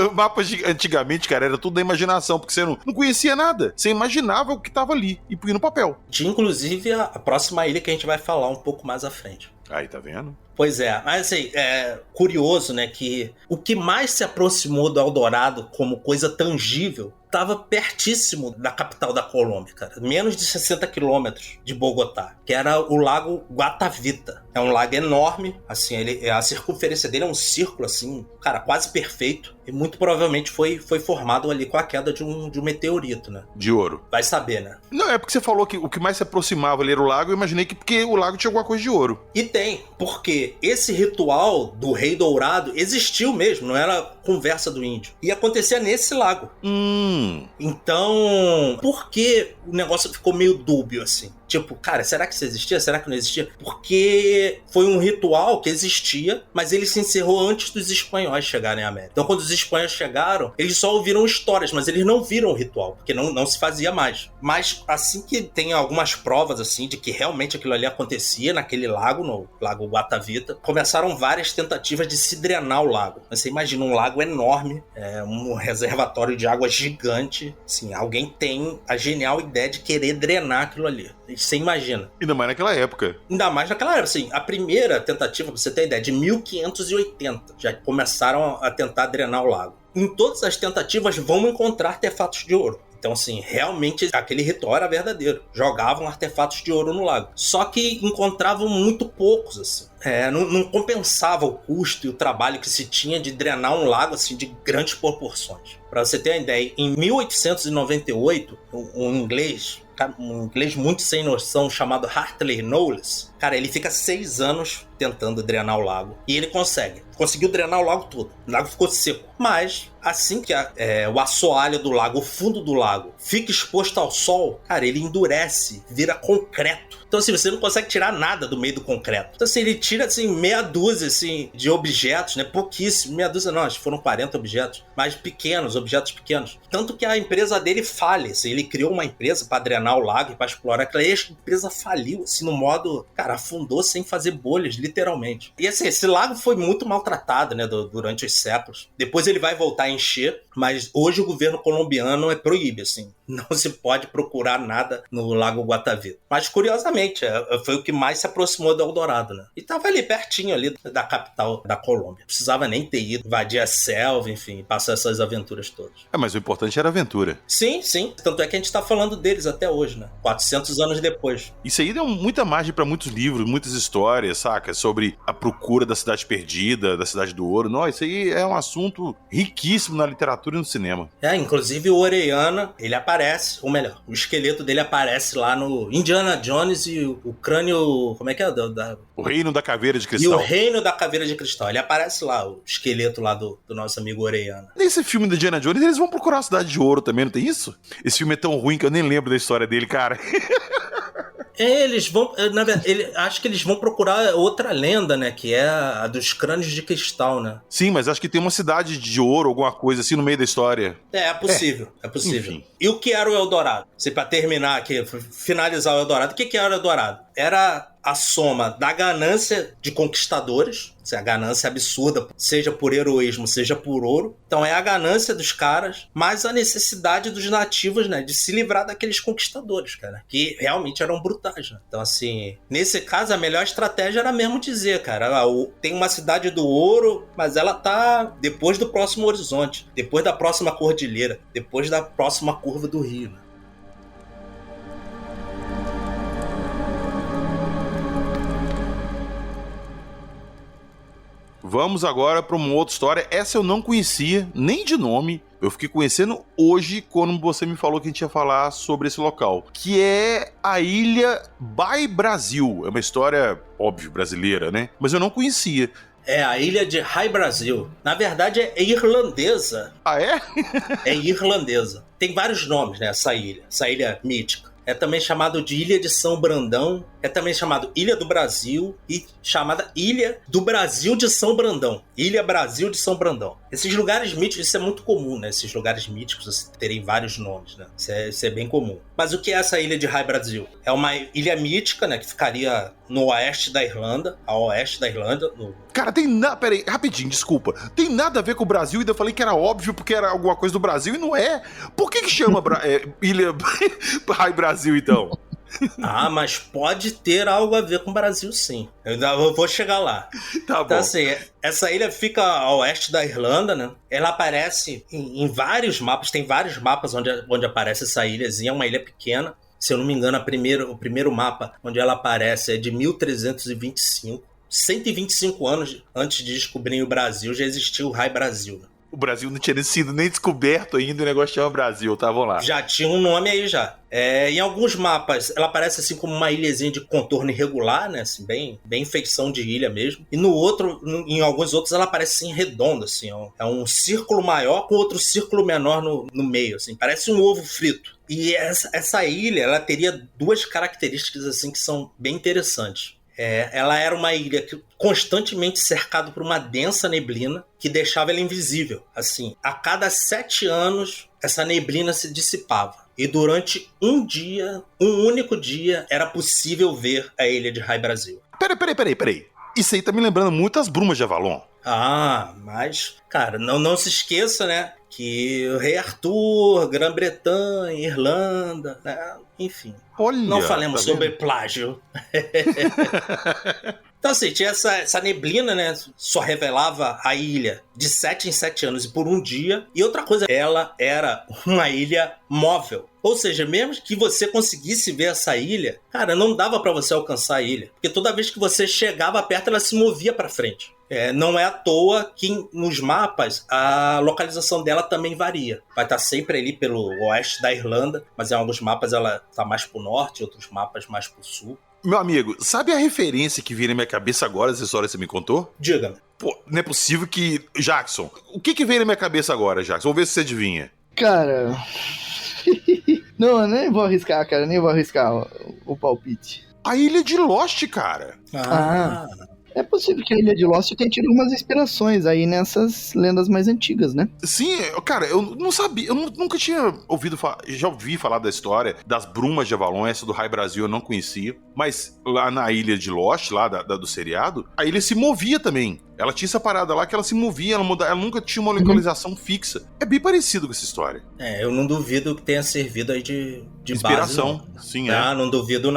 Speaker 1: O mapa antigamente, cara, era tudo da imaginação, porque você não conhecia nada. Você imaginava o que tava ali e punha no papel.
Speaker 3: Tinha, inclusive, a próxima ilha que a gente vai falar um pouco mais à frente.
Speaker 1: Aí, tá vendo?
Speaker 3: Pois é, mas assim, é curioso, né, que o que mais se aproximou do Eldorado como coisa tangível estava pertíssimo da capital da Colômbia, cara. Menos de 60 quilômetros de Bogotá, que era o Lago Guatavita. É um lago enorme, assim, a circunferência dele é um círculo, assim, cara, quase perfeito. E muito provavelmente foi formado ali com a queda de um meteorito, né?
Speaker 1: De ouro.
Speaker 3: Vai saber, né?
Speaker 1: Não, é porque você falou que o que mais se aproximava ali era o lago, eu imaginei que porque o lago tinha alguma coisa de ouro.
Speaker 3: E tem, porque esse ritual do Rei Dourado existiu mesmo, não era conversa do índio. E acontecia nesse lago. Então, por que o negócio ficou meio dúbio, assim? Tipo, cara, será que isso existia? Será que não existia? Porque foi um ritual que existia, mas ele se encerrou antes dos espanhóis chegarem à América. Então, quando os espanhóis chegaram, eles só ouviram histórias, mas eles não viram o ritual, porque não se fazia mais. Mas assim que tem algumas provas, assim, de que realmente aquilo ali acontecia naquele lago, no Lago Guatavita, começaram várias tentativas de se drenar o lago. Você imagina um lago enorme, um reservatório de água gigante, assim, alguém tem a genial ideia de querer drenar aquilo ali. Você imagina.
Speaker 1: Ainda mais naquela época.
Speaker 3: Ainda mais naquela época, assim. A primeira tentativa, pra você ter ideia, de 1580. Já começaram a tentar drenar o lago. Em todas as tentativas vão encontrar artefatos de ouro. Então, assim, realmente aquele ritual era verdadeiro. Jogavam artefatos de ouro no lago. Só que encontravam muito poucos, assim. Não compensava o custo e o trabalho que se tinha de drenar um lago, assim, de grandes proporções. Pra você ter uma ideia, em 1898, um inglês muito sem noção chamado Hartley Knowles, cara, ele fica 6 anos tentando drenar o lago. E ele conseguiu drenar o lago todo. O lago ficou seco. Mas, assim que o assoalho do lago, o fundo do lago, fica exposto ao sol, cara, ele endurece, vira concreto. Então, assim, você não consegue tirar nada do meio do concreto. Então, assim, ele tira, assim, meia dúzia, assim, de objetos, né? Pouquíssimo. Meia dúzia não, acho que foram 40 objetos. Mas pequenos, objetos pequenos. Tanto que a empresa dele falha, assim. Ele criou uma empresa para drenar o lago e para explorar. Aquela empresa faliu, assim, no modo... Cara, afundou sem fazer bolhas, literalmente. E assim, esse lago foi muito maltratado, né, durante os séculos. Depois ele vai voltar a encher, mas hoje o governo colombiano proíbe, assim. Não se pode procurar nada no Lago Guatavita. Mas, curiosamente, foi o que mais se aproximou do Eldorado, né? E tava ali, pertinho ali da capital da Colômbia. Não precisava nem ter ido, invadir a selva, enfim, passar essas aventuras todas.
Speaker 1: Mas o importante era a aventura.
Speaker 3: Sim, sim. Tanto é que a gente tá falando deles até hoje, né? 400 anos depois.
Speaker 1: Isso aí deu muita margem pra muitos livros, muitas histórias, saca? Sobre a procura da cidade perdida, da cidade do ouro. Não, isso aí é um assunto riquíssimo na literatura e no cinema.
Speaker 3: Inclusive o Orellana, ele aparece, ou melhor, o esqueleto dele aparece lá no Indiana Jones e o crânio, como é que é?
Speaker 1: O Reino da Caveira de
Speaker 3: E
Speaker 1: Cristal.
Speaker 3: o Reino da Caveira de Cristal. Ele aparece lá, o esqueleto lá do nosso amigo Orellana.
Speaker 1: Nesse filme do Indiana Jones, eles vão procurar a cidade de ouro também, não tem isso? Esse filme é tão ruim que eu nem lembro da história dele, cara.
Speaker 3: Eles vão, na verdade, acho que eles vão procurar outra lenda, né? Que é a dos crânios de cristal, né?
Speaker 1: Sim, mas acho que tem uma cidade de ouro, alguma coisa assim no meio da história.
Speaker 3: É possível, é possível.
Speaker 1: Enfim.
Speaker 3: E o que era o Eldorado? Pra terminar aqui, finalizar o Eldorado, o que era o Eldorado? Era a soma da ganância de conquistadores, a ganância absurda, seja por heroísmo, seja por ouro. Então é a ganância dos caras, mas a necessidade dos nativos, né, de se livrar daqueles conquistadores, cara, que realmente eram brutais, né? Então, assim, nesse caso, a melhor estratégia era mesmo dizer, cara, tem uma cidade do ouro, mas ela tá depois do próximo horizonte, depois da próxima cordilheira, depois da próxima curva do rio, né?
Speaker 1: Vamos agora para uma outra história. Essa eu não conhecia, nem de nome. Eu fiquei conhecendo hoje quando você me falou que a gente ia falar sobre esse local. Que é a Ilha Bai Brasil. É uma história, óbvio, brasileira, né? Mas eu não conhecia.
Speaker 3: É a ilha de Rai Brasil. Na verdade, é irlandesa.
Speaker 1: Ah, é?
Speaker 3: É irlandesa. Tem vários nomes, né, essa ilha mítica. É também chamado de Ilha de São Brandão, é também chamado Ilha do Brasil e chamada Ilha do Brasil de São Brandão. Ilha Brasil de São Brandão. Esses lugares míticos, isso é muito comum, né? Esses lugares míticos terem vários nomes, né? Isso é bem comum. Mas o que é essa Ilha de Rai Brasil? É uma ilha mítica, né? Que ficaria no oeste da Irlanda, a oeste da Irlanda.
Speaker 1: Cara, tem nada... Pera aí, rapidinho, desculpa. Tem nada a ver com o Brasil, e eu falei que era óbvio porque era alguma coisa do Brasil e não é. Por que chama Ilha Rai Brasil, então?
Speaker 3: Ah, mas pode ter algo a ver com o Brasil, sim. Eu vou chegar lá.
Speaker 1: Tá bom.
Speaker 3: Então, assim, essa ilha fica a oeste da Irlanda, né? Ela aparece em vários mapas, tem vários mapas onde aparece essa ilhazinha, é uma ilha pequena. Se eu não me engano, o primeiro mapa onde ela aparece é de 1325. 125 anos antes de descobrir o Brasil, já existiu o Rai Brasil, né?
Speaker 1: O Brasil não tinha sido nem descoberto ainda, o negócio chama Brasil, tá? Vamos lá.
Speaker 3: Já tinha um nome aí já. Em alguns mapas, ela aparece assim como uma ilhazinha de contorno irregular, né? Assim, bem feição de ilha mesmo. E em alguns outros, ela aparece assim redonda, assim. É um círculo maior com outro círculo menor no meio, assim. Parece um ovo frito. E essa ilha, ela teria duas características assim que são bem interessantes. Ela era uma ilha constantemente cercada por uma densa neblina que deixava ela invisível. Assim, a cada 7 anos, essa neblina se dissipava. E durante um único dia, era possível ver a ilha de Rai Brasil.
Speaker 1: Peraí. Isso aí tá me lembrando muito as Brumas de Avalon.
Speaker 3: Ah, mas, cara, não se esqueça, né? Que o rei Arthur, Grã-Bretanha, Irlanda, né? Enfim.
Speaker 1: Olha,
Speaker 3: não falemos
Speaker 1: tá
Speaker 3: sobre plágio. Então, assim, tinha essa neblina, né? Só revelava a ilha de 7 em 7 anos e por um dia. E outra coisa, ela era uma ilha móvel. Ou seja, mesmo que você conseguisse ver essa ilha, cara, não dava pra você alcançar a ilha. Porque toda vez que você chegava perto, ela se movia pra frente. Não é à toa que nos mapas a localização dela também varia. Vai estar sempre ali pelo oeste da Irlanda, mas em alguns mapas ela está mais pro norte, outros mapas mais pro sul.
Speaker 1: Meu amigo, sabe a referência que vira na minha cabeça agora, essa história que você me contou?
Speaker 3: Diga-me.
Speaker 1: Pô, não é possível que... Jackson, o que veio na minha cabeça agora, Jackson? Vamos ver se você adivinha.
Speaker 2: Cara... Não, nem vou arriscar, cara. Nem vou arriscar o palpite.
Speaker 1: A Ilha de Lost, cara.
Speaker 2: É possível que a Ilha de Lost tenha tido umas inspirações aí nessas lendas mais antigas, né?
Speaker 1: Sim, cara, eu não sabia, eu nunca tinha ouvido falar, já ouvi falar da história das brumas de Avalon, essa do High Brasil eu não conhecia, mas lá na Ilha de Lost, lá do seriado, a ilha se movia também. Ela tinha essa parada lá que ela se movia, ela nunca tinha uma localização fixa. É bem parecido com essa história.
Speaker 3: Eu não duvido que tenha servido aí de
Speaker 1: inspiração.
Speaker 3: Base, não.
Speaker 1: Sim,
Speaker 3: Não duvido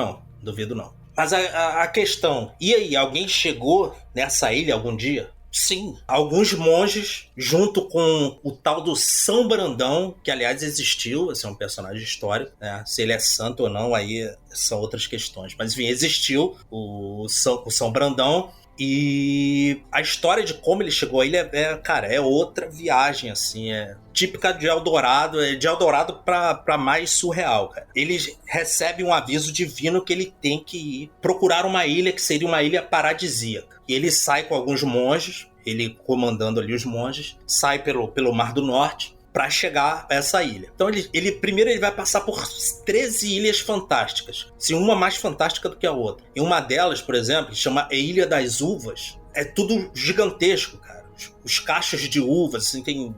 Speaker 3: não. Mas a questão, e aí, alguém chegou nessa ilha algum dia? Sim, alguns monges, junto com o tal do São Brandão, que aliás existiu, esse é um personagem histórico, né? Se ele é santo ou não, aí são outras questões. Mas enfim, existiu o São Brandão. E a história de como ele chegou a ilha é outra viagem, assim, é típica de Eldorado, é de Eldorado pra mais surreal, cara. Ele recebe um aviso divino que ele tem que ir procurar uma ilha que seria uma ilha paradisíaca. E ele sai com alguns monges, ele comandando ali os monges, sai pelo Mar do Norte para chegar a essa ilha. Então ele primeiro vai passar por 13 ilhas fantásticas, assim, uma mais fantástica do que a outra. E uma delas, por exemplo, chama a Ilha das Uvas. É tudo gigantesco, cara. Os cachos de uvas, assim, tem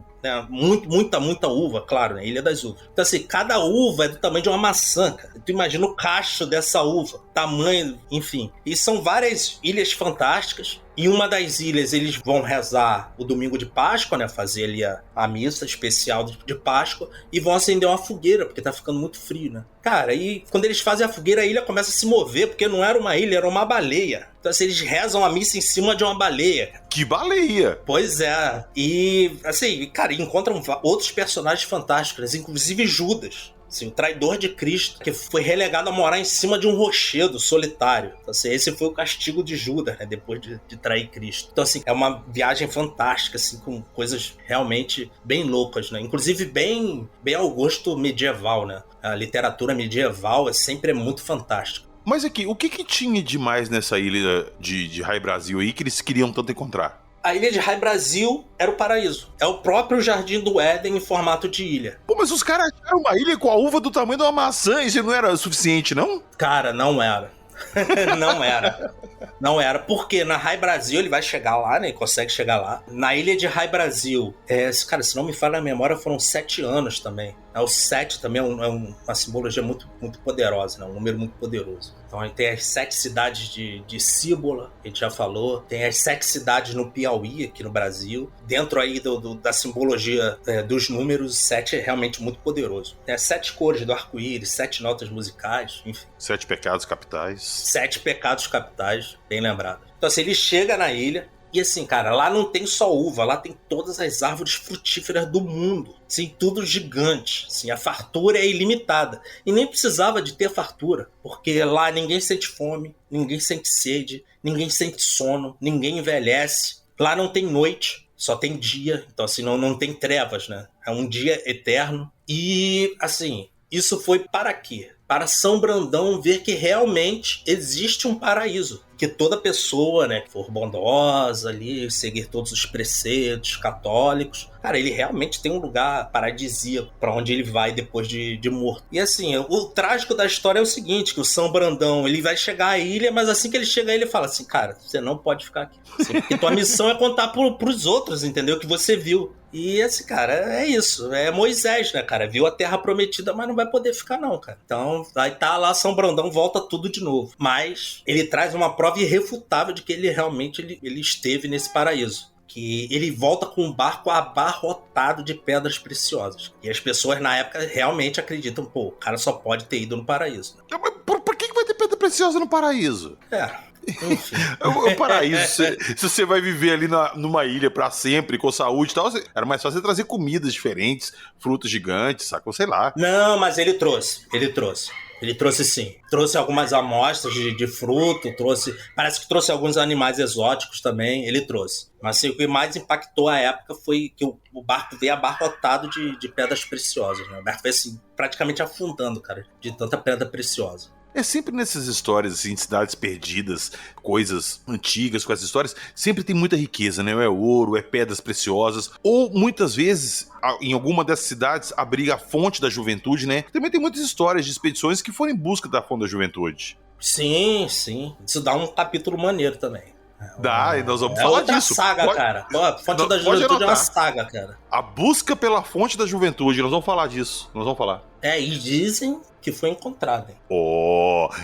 Speaker 3: muita uva, claro, né? Ilha das Uvas. Então, assim, cada uva é do tamanho de uma maçã, cara. Tu imagina o cacho dessa uva, tamanho, enfim. E são várias ilhas fantásticas. Em uma das ilhas, eles vão rezar o domingo de Páscoa, né? Fazer ali a missa especial de Páscoa. E vão acender uma fogueira, porque tá ficando muito frio, né? Cara, e quando eles fazem a fogueira, a ilha começa a se mover, porque não era uma ilha, era uma baleia. Então, assim, eles rezam a missa em cima de uma baleia.
Speaker 1: Que baleia!
Speaker 3: Pois é. E, assim, cara, encontram outros personagens fantásticos, inclusive Judas. Assim, o traidor de Cristo, que foi relegado a morar em cima de um rochedo solitário. Então, assim, esse foi o castigo de Judas, né, depois de trair Cristo. Então, assim, é uma viagem fantástica, assim, com coisas realmente bem loucas, né? Inclusive bem ao gosto medieval, né? A literatura medieval sempre é muito fantástica.
Speaker 1: Mas aqui, o que tinha demais nessa ilha de High Brasil aí que eles queriam tanto encontrar?
Speaker 3: A ilha de High Brasil era o paraíso. É o próprio Jardim do Éden em formato de ilha.
Speaker 1: Pô, mas os caras acharam uma ilha com a uva do tamanho de uma maçã, isso não era suficiente, não?
Speaker 3: Cara, não era. Não era, porque na High Brasil ele vai chegar lá, né? Ele consegue chegar lá. Na ilha de High Brasil, cara, se não me falha a memória, foram 7 anos também. O 7 também é uma simbologia muito, muito poderosa, né? Um número muito poderoso. Então aí tem as 7 cidades de Cíbola, que a gente já falou. Tem as 7 cidades no Piauí, aqui no Brasil. Dentro aí da simbologia dos números, 7 é realmente muito poderoso. Tem as 7 cores do arco-íris, 7 notas musicais, enfim.
Speaker 1: 7 pecados capitais.
Speaker 3: 7 pecados capitais, bem lembrado. Então assim, ele chega na ilha. E assim, cara, lá não tem só uva, lá tem todas as árvores frutíferas do mundo. Assim, tudo gigante. Assim, a fartura é ilimitada. E nem precisava de ter fartura, porque lá ninguém sente fome, ninguém sente sede, ninguém sente sono, ninguém envelhece. Lá não tem noite, só tem dia. Então, assim, não tem trevas, né? É um dia eterno. E, assim, isso foi para quê? Para São Brandão ver que realmente existe um paraíso. Que toda pessoa, né, que for bondosa ali, seguir todos os preceitos católicos, cara, ele realmente tem um lugar paradisíaco para onde ele vai depois de morto. E assim, o trágico da história é o seguinte, que o São Brandão, ele vai chegar à ilha, mas assim que ele chega aí, ele fala assim, cara, você não pode ficar aqui. Assim, porque tua missão é contar pros outros, entendeu? Que você viu. E esse, cara, é isso. É Moisés, né, cara? Viu a terra prometida, mas não vai poder ficar não, cara. Então, aí tá lá, São Brandão volta tudo de novo. Mas ele traz uma prova irrefutável de que ele realmente ele esteve nesse paraíso. Que ele volta com um barco abarrotado de pedras preciosas. E as pessoas na época realmente acreditam, pô, o cara só pode ter ido no paraíso.
Speaker 1: Por que vai ter pedra preciosa no paraíso?
Speaker 3: Enfim.
Speaker 1: O paraíso, se você vai viver ali numa ilha pra sempre, com saúde e tal, era mais fácil você trazer comidas diferentes, frutos gigantes, sacou? Sei lá.
Speaker 3: Não, mas ele trouxe. Ele trouxe sim. Trouxe algumas amostras de fruto, parece que trouxe alguns animais exóticos também, ele trouxe. Mas assim, o que mais impactou a época foi que o barco veio abarrotado de pedras preciosas, né? O barco veio assim, praticamente afundando, cara, de tanta pedra preciosa.
Speaker 1: É sempre nessas histórias, assim, de cidades perdidas, coisas antigas com essas histórias, sempre tem muita riqueza, né? É ouro, é pedras preciosas, ou muitas vezes, em alguma dessas cidades, abriga a fonte da juventude, né? Também tem muitas histórias de expedições que foram em busca da fonte da juventude.
Speaker 3: Sim. Isso dá um capítulo maneiro também.
Speaker 1: Dá, e nós vamos
Speaker 3: É
Speaker 1: falar
Speaker 3: outra
Speaker 1: disso.
Speaker 3: saga, cara. Ó, Fonte
Speaker 1: Não,
Speaker 3: da
Speaker 1: pode
Speaker 3: Juventude é uma
Speaker 1: anotar.
Speaker 3: saga, cara.
Speaker 1: A busca pela fonte da juventude, nós vamos falar disso. Nós vamos falar.
Speaker 3: E dizem que foi encontrada.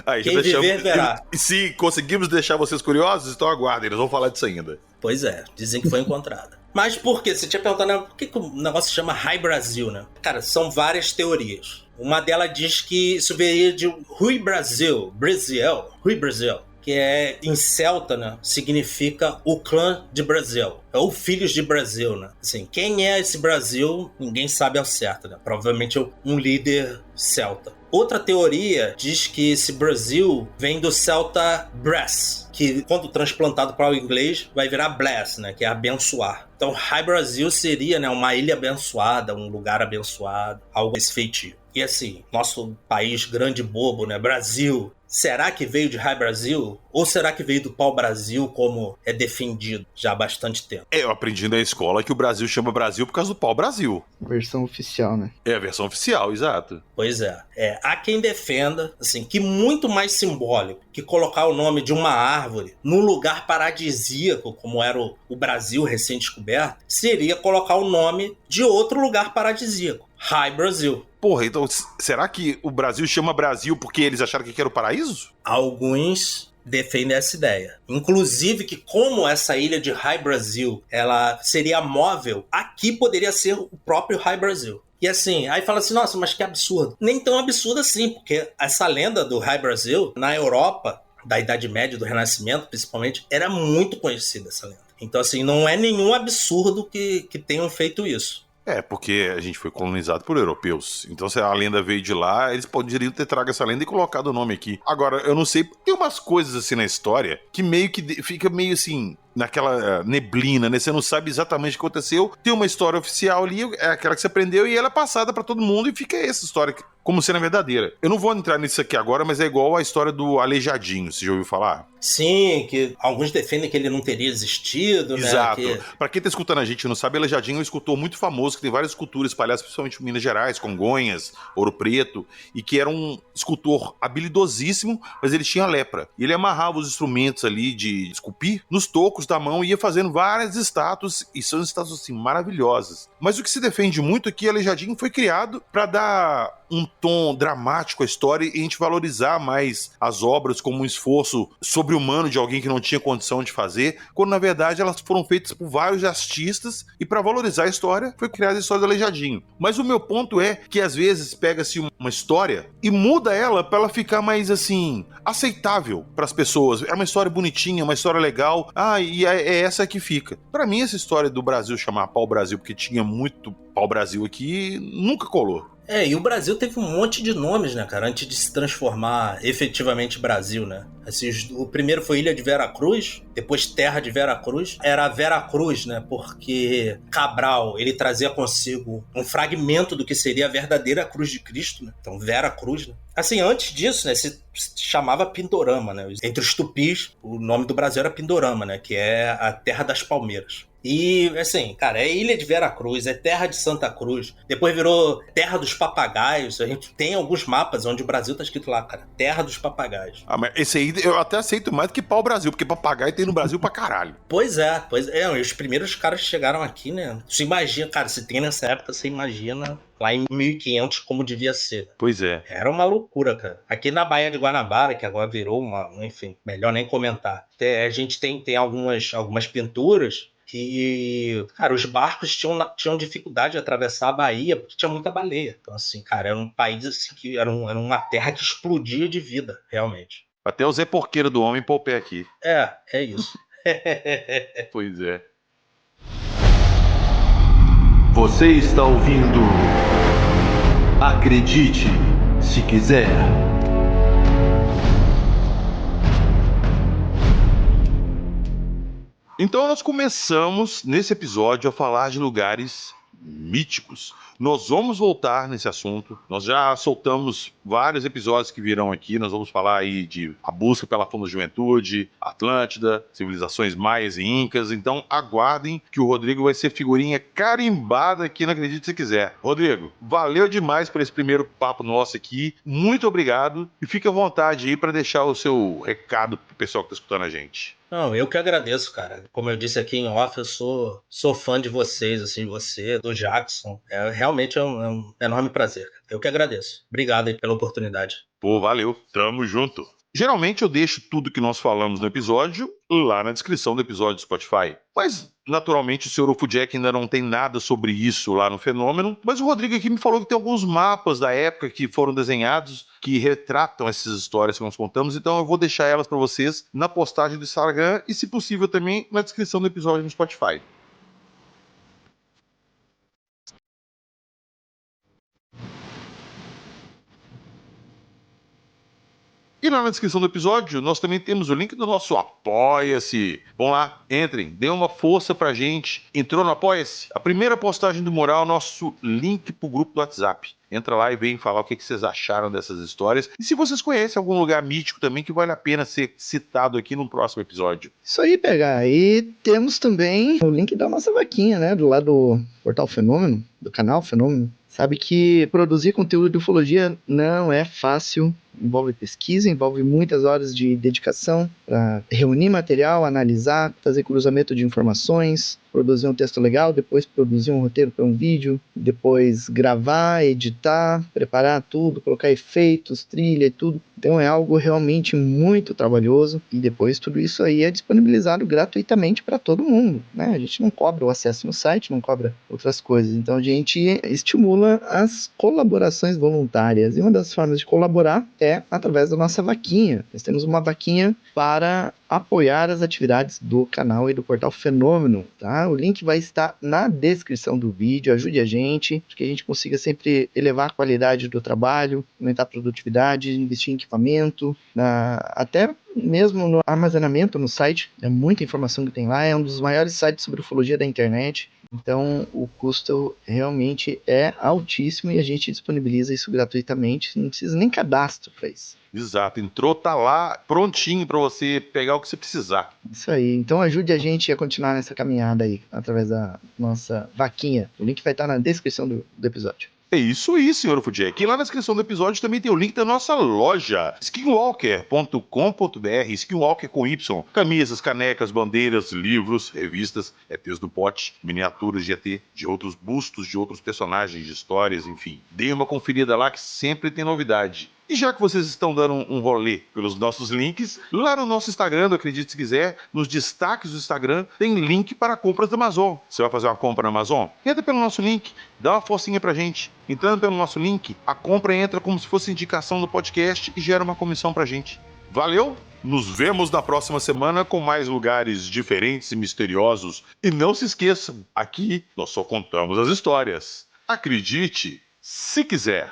Speaker 1: Aí já
Speaker 3: Quem
Speaker 1: deixamos.
Speaker 3: viver, verá.
Speaker 1: E se conseguimos deixar vocês curiosos, então aguardem, nós vamos falar disso ainda.
Speaker 3: Pois é, dizem que foi encontrada. Mas por quê? Você tinha perguntado, né, por que o negócio se chama High Brasil, né? Cara, são várias teorias. Uma delas diz que isso veio de Rui Brasil, que é em celta, né? Significa o clã de Brasil, ou filhos de Brasil, né? Assim, quem é esse Brasil, ninguém sabe ao certo, né? Provavelmente um líder celta. Outra teoria diz que esse Brasil vem do celta Brass, que quando transplantado para o inglês vai virar bless, né? Que é abençoar. Então, High Brasil seria, né, uma ilha abençoada, um lugar abençoado, algo desse feitio. E assim, nosso país grande e bobo, né? Brasil. Será que veio de High Brasil? Ou será que veio do pau-brasil, como é defendido já há bastante tempo?
Speaker 1: Eu aprendi na escola que o Brasil chama Brasil por causa do pau-brasil.
Speaker 2: Versão oficial, né?
Speaker 1: É a versão oficial, exato.
Speaker 3: Pois é. Há quem defenda, assim, que muito mais simbólico que colocar o nome de uma árvore num lugar paradisíaco, como era o Brasil recém-descoberto, seria colocar o nome de outro lugar paradisíaco. High Brasil.
Speaker 1: Porra, então será que o Brasil chama Brasil porque eles acharam que era o paraíso?
Speaker 3: Alguns defendem essa ideia. Inclusive que como essa ilha de High Brasil, ela seria móvel, aqui poderia ser o próprio High Brasil. E assim, aí fala assim, nossa, mas que absurdo. Nem tão absurdo assim, porque essa lenda do High Brasil, na Europa, da Idade Média, do Renascimento principalmente, era muito conhecida essa lenda. Então assim, não é nenhum absurdo que tenham feito isso.
Speaker 1: Porque a gente foi colonizado por europeus. Então, se a lenda veio de lá, eles poderiam ter trago essa lenda e colocado o nome aqui. Agora, eu não sei, tem umas coisas assim na história que meio que fica meio assim, naquela neblina, né? Você não sabe exatamente o que aconteceu. Tem uma história oficial ali, é aquela que você aprendeu e ela é passada pra todo mundo e fica essa história como sendo verdadeira. Eu não vou entrar nisso aqui agora, mas é igual a história do Aleijadinho, você já ouviu falar?
Speaker 3: Sim, que alguns defendem que ele não teria existido,
Speaker 1: Exato.
Speaker 3: né?
Speaker 1: Pra quem tá escutando a gente e não sabe, Aleijadinho é um escultor muito famoso, que tem várias esculturas espalhadas, principalmente em Minas Gerais, Congonhas, Ouro Preto, e que era um escultor habilidosíssimo, mas ele tinha lepra. E ele amarrava os instrumentos ali de esculpir nos tocos da mão e ia fazendo várias estátuas, e são estátuas assim maravilhosas. Mas o que se defende muito é que Aleijadinho foi criado para dar um tom dramático à história e a gente valorizar mais as obras como um esforço sobre-humano de alguém que não tinha condição de fazer, quando na verdade elas foram feitas por vários artistas e para valorizar a história foi criada a história do Aleijadinho. Mas o meu ponto é que às vezes pega-se uma história e muda ela para ela ficar mais assim aceitável para as pessoas. É uma história bonitinha, uma história legal. E é essa que fica. Para mim essa história do Brasil chamar pau-brasil porque tinha muito pau-brasil aqui nunca colou.
Speaker 3: E o Brasil teve um monte de nomes, né, cara, antes de se transformar efetivamente Brasil, né? Assim, o primeiro foi Ilha de Veracruz, depois Terra de Veracruz. Era Veracruz, né, porque Cabral, ele trazia consigo um fragmento do que seria a verdadeira Cruz de Cristo, né? Então, Veracruz, né? Assim, antes disso, né, se chamava Pindorama, né? Entre os tupis, o nome do Brasil era Pindorama, né, que é a Terra das Palmeiras. E, assim, cara, é Ilha de Veracruz, é Terra de Santa Cruz, depois virou Terra dos Papagaios. A gente tem alguns mapas onde o Brasil tá escrito lá, cara, Terra dos Papagaios.
Speaker 1: Mas esse aí eu até aceito mais do que pau-brasil, porque papagaio tem no Brasil pra caralho.
Speaker 3: Pois é. Os primeiros caras que chegaram aqui, né? Você imagina, cara, se tem nessa época, você imagina lá em 1500 como devia ser.
Speaker 1: Pois é.
Speaker 3: Era uma loucura, cara. Aqui na Baía de Guanabara, que agora virou enfim, melhor nem comentar. A gente tem algumas pinturas que, cara, os barcos tinham dificuldade de atravessar a Bahia porque tinha muita baleia. Então, assim, cara, era um país assim, que era uma terra que explodia de vida, realmente.
Speaker 1: Até o Zé Porqueiro do homem pôr o pé aqui.
Speaker 3: É isso.
Speaker 1: Pois é.
Speaker 5: Você está ouvindo Acredite Se Quiser.
Speaker 1: Então nós começamos nesse episódio a falar de lugares míticos. Nós vamos voltar nesse assunto. Nós já soltamos vários episódios que virão aqui. Nós vamos falar aí de a busca pela fonte da juventude, Atlântida, civilizações maias e incas. Então aguardem que o Rodrigo vai ser figurinha carimbada aqui no Acredite Se Quiser. Rodrigo, valeu demais por esse primeiro papo nosso aqui. Muito obrigado. E fique à vontade aí para deixar o seu recado pro pessoal que tá escutando a gente.
Speaker 3: Não, eu que agradeço, cara. Como eu disse aqui em off, eu sou fã de vocês, assim, de você, do Jackson. Realmente é um enorme prazer, cara. Eu que agradeço. Obrigado aí pela oportunidade.
Speaker 1: Pô, valeu. Tamo junto. Geralmente eu deixo tudo que nós falamos no episódio lá na descrição do episódio do Spotify. Mas, naturalmente, o Sr. Jack ainda não tem nada sobre isso lá no Fenômeno. Mas o Rodrigo aqui me falou que tem alguns mapas da época que foram desenhados que retratam essas histórias que nós contamos. Então eu vou deixar elas para vocês na postagem do Instagram e, se possível, também na descrição do episódio no Spotify. E lá na descrição do episódio, nós também temos o link do nosso Apoia-se. Vão lá, entrem, dê uma força pra gente. Entrou no Apoia-se? A primeira postagem do mural é o nosso link pro grupo do WhatsApp. Entra lá e vem falar o que vocês acharam dessas histórias. E se vocês conhecem algum lugar mítico também que vale a pena ser citado aqui no próximo episódio.
Speaker 2: Isso aí, PH. E temos também o link da nossa vaquinha, né? Do lado do Portal Fenômeno, do canal Fenômeno. Sabe que produzir conteúdo de ufologia não é fácil. Envolve pesquisa, envolve muitas horas de dedicação para reunir material, analisar, fazer cruzamento de informações, produzir um texto legal, depois produzir um roteiro para um vídeo, depois gravar, editar, preparar tudo, colocar efeitos, trilha e tudo. Então é algo realmente muito trabalhoso e depois tudo isso aí é disponibilizado gratuitamente para todo mundo, né? A gente não cobra o acesso no site, não cobra outras coisas. Então a gente estimula as colaborações voluntárias e uma das formas de colaborar é através da nossa vaquinha. Nós temos uma vaquinha para apoiar as atividades do canal e do Portal Fenômeno, tá? O link vai estar na descrição do vídeo. Ajude a gente, para que a gente consiga sempre elevar a qualidade do trabalho, aumentar a produtividade, investir em equipamento, até mesmo no armazenamento no site. É muita informação que tem lá, é um dos maiores sites sobre ufologia da internet. Então o custo realmente é altíssimo e a gente disponibiliza isso gratuitamente, não precisa nem cadastro para isso.
Speaker 1: Exato, entrou, tá lá prontinho para você pegar o que você precisar.
Speaker 2: Isso aí, então ajude a gente a continuar nessa caminhada aí, através da nossa vaquinha. O link vai estar na descrição do episódio.
Speaker 1: É isso aí, Sr. Jack. E lá na descrição do episódio também tem o link da nossa loja, skinwalker.com.br, Skinwalker com Y. Camisas, canecas, bandeiras, livros, revistas, ETs do pote, miniaturas de ET, de outros bustos, de outros personagens, de histórias, enfim. Dê uma conferida lá que sempre tem novidade. E já que vocês estão dando um rolê pelos nossos links, lá no nosso Instagram, do Acredite Se Quiser, nos destaques do Instagram, tem link para compras da Amazon. Você vai fazer uma compra na Amazon? Entra pelo nosso link, dá uma forcinha pra gente. Entrando pelo nosso link, a compra entra como se fosse indicação do podcast e gera uma comissão pra gente. Valeu? Nos vemos na próxima semana com mais lugares diferentes e misteriosos. E não se esqueçam, aqui nós só contamos as histórias. Acredite se quiser.